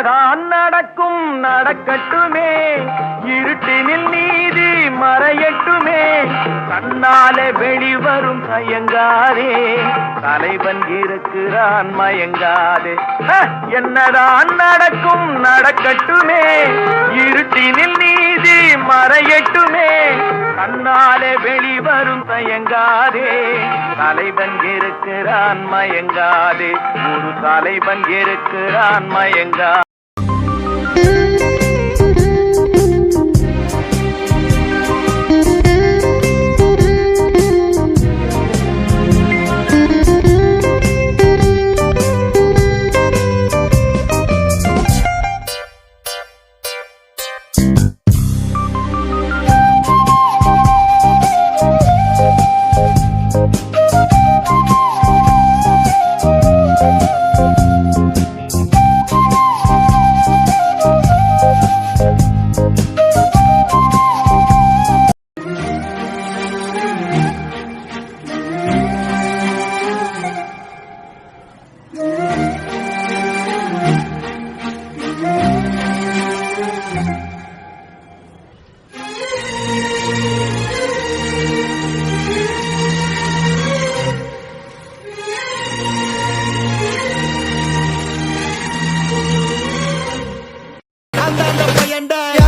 என்னதான் நடக்கும் நடக்கட்டுமே, இருட்டினில் நீதி மறையட்டுமே, கண்ணாலே வெளிவரும் தயங்காதே, தலைவன் இருக்கிறான் மயங்காதே. என்னதான் நடக்கும் நடக்கட்டுமே, இருட்டினில் நீதி மறையட்டுமே, கண்ணாலே வெளிவரும் தயங்காதே, தலைவன் இருக்கிறான் மயங்காதே, ஒரு தலைவன் இருக்கிறான் மயங்கா. I'm